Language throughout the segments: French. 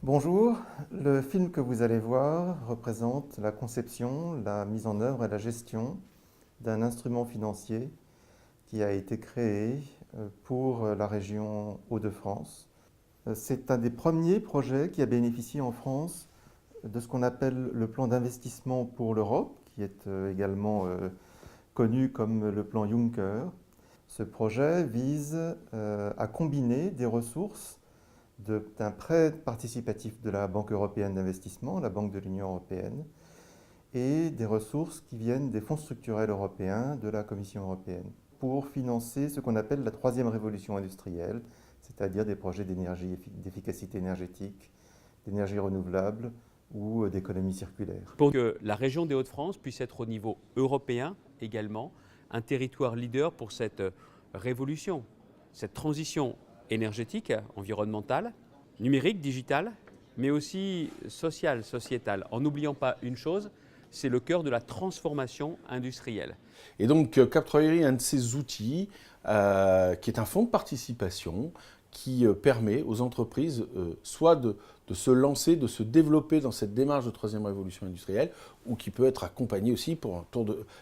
Bonjour, le film que vous allez voir représente la conception, la mise en œuvre et la gestion d'un instrument financier qui a été créé pour la région Hauts-de-France. C'est un des premiers projets qui a bénéficié en France de ce qu'on appelle le plan d'investissement pour l'Europe, qui est également connu comme le plan Juncker. Ce projet vise à combiner des ressources d'un prêt participatif de la Banque européenne d'investissement, la Banque de l'Union européenne, et des ressources qui viennent des fonds structurels européens de la Commission européenne pour financer ce qu'on appelle la troisième révolution industrielle, c'est-à-dire des projets d'efficacité énergétique, d'énergie renouvelable ou d'économie circulaire. Pour que la région des Hauts-de-France puisse être au niveau européen également un territoire leader pour cette révolution, cette transition énergétique, environnementale, numérique, digitale, mais aussi sociale, sociétale. En n'oubliant pas une chose, c'est le cœur de la transformation industrielle. Et donc Cap3RI est un de ces outils qui est un fonds de participation qui permet aux entreprises soit de se lancer, de se développer dans cette démarche de troisième révolution industrielle, ou qui peut être accompagné aussi pour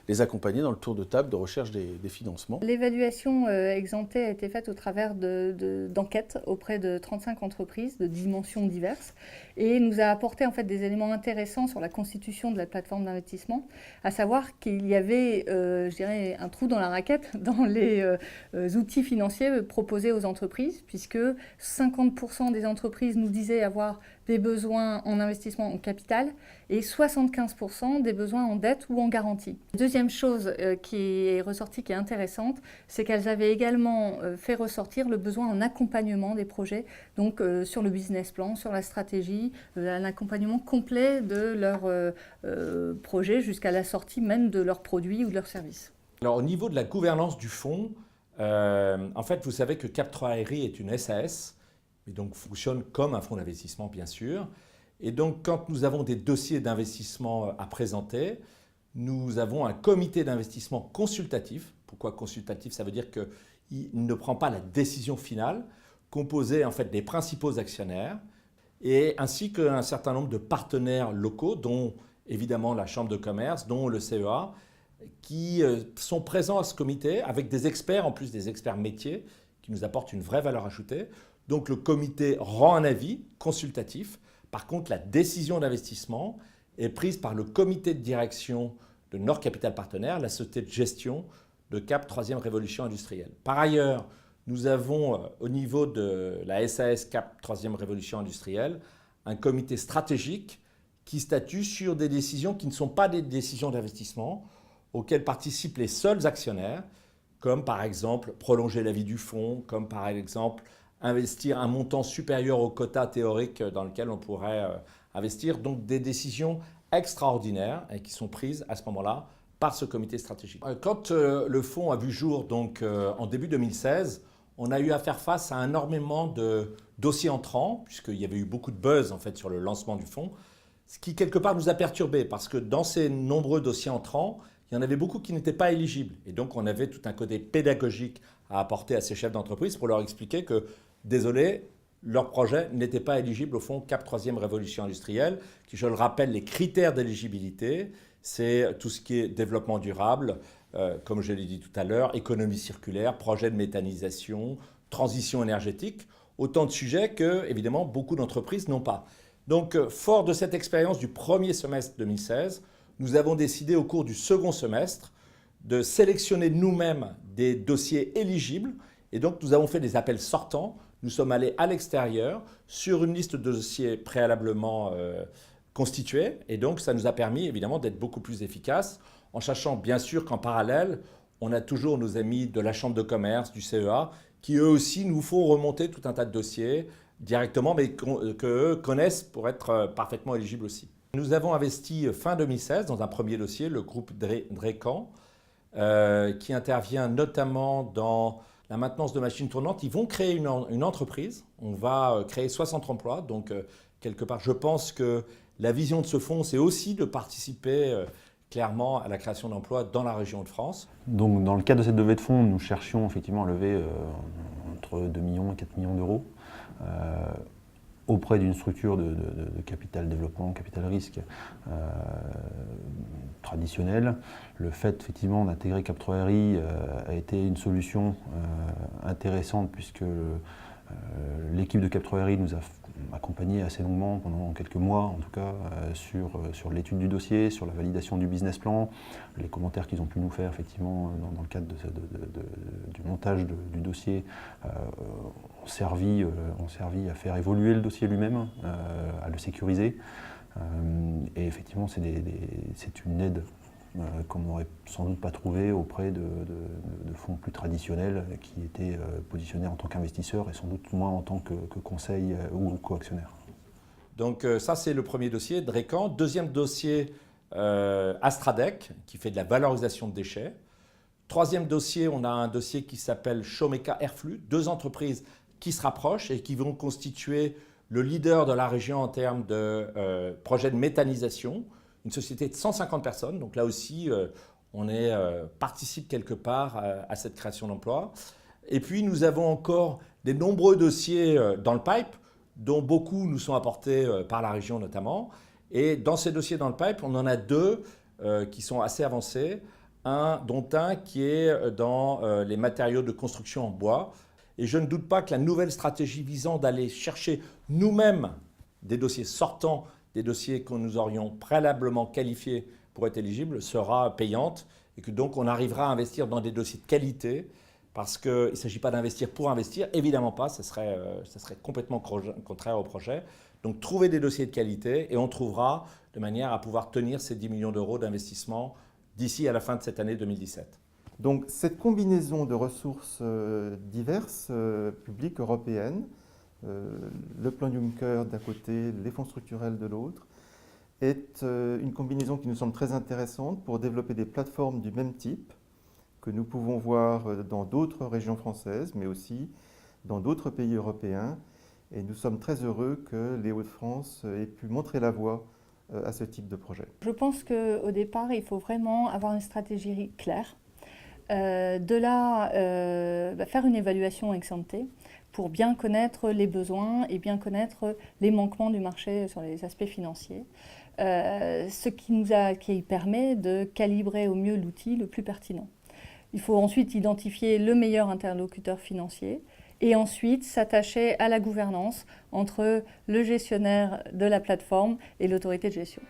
les accompagner dans le tour de table de recherche des financements. L'évaluation ex-ante a été faite au travers d'enquêtes auprès de 35 entreprises de dimensions diverses et nous a apporté en fait des éléments intéressants sur la constitution de la plateforme d'investissement, à savoir qu'il y avait, je dirais, un trou dans la raquette dans les outils financiers proposés aux entreprises, puisque 50% des entreprises nous disaient avoir des besoins en investissement en capital et 75% des besoins en dette ou en garantie. Deuxième chose qui est ressortie, qui est intéressante, c'est qu'elles avaient également fait ressortir le besoin en accompagnement des projets, donc sur le business plan, sur la stratégie, un accompagnement complet de leur projet jusqu'à la sortie même de leurs produits ou de leurs services. Alors au niveau de la gouvernance du fonds, en fait vous savez que Cap3RI est une SAS, et donc fonctionne comme un fonds d'investissement bien sûr. Et donc quand nous avons des dossiers d'investissement à présenter, nous avons un comité d'investissement consultatif. Pourquoi consultatif? Ça veut dire qu'il ne prend pas la décision finale, composé en fait des principaux actionnaires, et ainsi qu'un certain nombre de partenaires locaux, dont évidemment la Chambre de commerce, dont le CEA, qui sont présents à ce comité avec des experts, en plus des experts métiers, qui nous apportent une vraie valeur ajoutée. Donc le comité rend un avis consultatif. Par contre, la décision d'investissement est prise par le comité de direction de Nord Capital Partenaires, la société de gestion de Cap Troisième Révolution Industrielle. Par ailleurs, nous avons au niveau de la SAS Cap Troisième Révolution Industrielle un comité stratégique qui statue sur des décisions qui ne sont pas des décisions d'investissement, auxquelles participent les seuls actionnaires, comme par exemple prolonger la vie du fonds, comme par exemple investir un montant supérieur au quota théorique dans lequel on pourrait investir. Donc des décisions extraordinaires et qui sont prises à ce moment-là par ce comité stratégique. Quand le fonds a vu jour donc, en début 2016, on a eu à faire face à énormément de dossiers entrants, puisqu'il y avait eu beaucoup de buzz en fait, sur le lancement du fonds, ce qui quelque part nous a perturbés, parce que dans ces nombreux dossiers entrants, il y en avait beaucoup qui n'étaient pas éligibles. Et donc on avait tout un côté pédagogique à apporter à ces chefs d'entreprise pour leur expliquer que désolé, leur projet n'était pas éligible au fonds Cap Troisième Révolution Industrielle, qui, je le rappelle, les critères d'éligibilité, c'est tout ce qui est développement durable, comme je l'ai dit tout à l'heure, économie circulaire, projet de méthanisation, transition énergétique, autant de sujets que, évidemment, beaucoup d'entreprises n'ont pas. Donc, fort de cette expérience du premier semestre 2016, nous avons décidé au cours du second semestre de sélectionner nous-mêmes des dossiers éligibles. Et donc, nous avons fait des appels sortants. Nous sommes allés à l'extérieur sur une liste de dossiers préalablement constitués. Et donc, ça nous a permis évidemment d'être beaucoup plus efficaces, en sachant bien sûr qu'en parallèle, on a toujours nos amis de la Chambre de commerce, du CEA, qui eux aussi nous font remonter tout un tas de dossiers directement, mais qu'eux connaissent pour être parfaitement éligibles aussi. Nous avons investi fin 2016 dans un premier dossier, le groupe Drécan, qui intervient notamment dans la maintenance de machines tournantes. Ils vont créer une entreprise. On va créer 60 emplois. Donc, quelque part, je pense que la vision de ce fonds, c'est aussi de participer clairement à la création d'emplois dans la région de France. Donc, dans le cadre de cette levée de fonds, nous cherchions effectivement à lever entre 2 millions et 4 millions d'euros. auprès d'une structure de capital développement, capital risque traditionnelle. Le fait effectivement d'intégrer Cap3RI a été une solution intéressante puisque l'équipe de Cap3RI nous a accompagnés assez longuement, pendant quelques mois en tout cas, sur l'étude du dossier, sur la validation du business plan, les commentaires qu'ils ont pu nous faire effectivement dans le cadre du montage du dossier ont servi à faire évoluer le dossier lui-même, à le sécuriser. Et effectivement, c'est une aide qu'on n'aurait sans doute pas trouvée auprès de fonds plus traditionnels qui étaient positionnés en tant qu'investisseurs et sans doute moins en tant que conseil ou coactionnaire. Donc ça, c'est le premier dossier, Drécan. Deuxième dossier, Astradec, qui fait de la valorisation de déchets. Troisième dossier, on a un dossier qui s'appelle Shomeka Airflux, 2 entreprises qui se rapprochent et qui vont constituer le leader de la région en termes de projet de méthanisation. Une société de 150 personnes, donc là aussi, on participe quelque part à cette création d'emplois. Et puis, nous avons encore des nombreux dossiers dans le pipe, dont beaucoup nous sont apportés par la région notamment. Et dans ces dossiers dans le pipe, on en a 2 qui sont assez avancés, dont un qui est dans les matériaux de construction en bois. Et je ne doute pas que la nouvelle stratégie visant d'aller chercher nous-mêmes des dossiers sortants, des dossiers que nous aurions préalablement qualifiés pour être éligibles, sera payante et que donc on arrivera à investir dans des dossiers de qualité parce qu'il ne s'agit pas d'investir pour investir, évidemment pas, ça serait complètement contraire au projet. Donc trouver des dossiers de qualité et on trouvera de manière à pouvoir tenir ces 10 millions d'euros d'investissement d'ici à la fin de cette année 2017. Donc cette combinaison de ressources diverses, publiques, européennes, le plan Juncker d'un côté, les fonds structurels de l'autre, est une combinaison qui nous semble très intéressante pour développer des plateformes du même type que nous pouvons voir dans d'autres régions françaises, mais aussi dans d'autres pays européens. Et nous sommes très heureux que les Hauts-de-France aient pu montrer la voie à ce type de projet. Je pense qu'au départ, il faut vraiment avoir une stratégie claire. De là, faire une évaluation ex ante pour bien connaître les besoins et bien connaître les manquements du marché sur les aspects financiers. Ce qui permet de calibrer au mieux l'outil le plus pertinent. Il faut ensuite identifier le meilleur interlocuteur financier et ensuite s'attacher à la gouvernance entre le gestionnaire de la plateforme et l'autorité de gestion.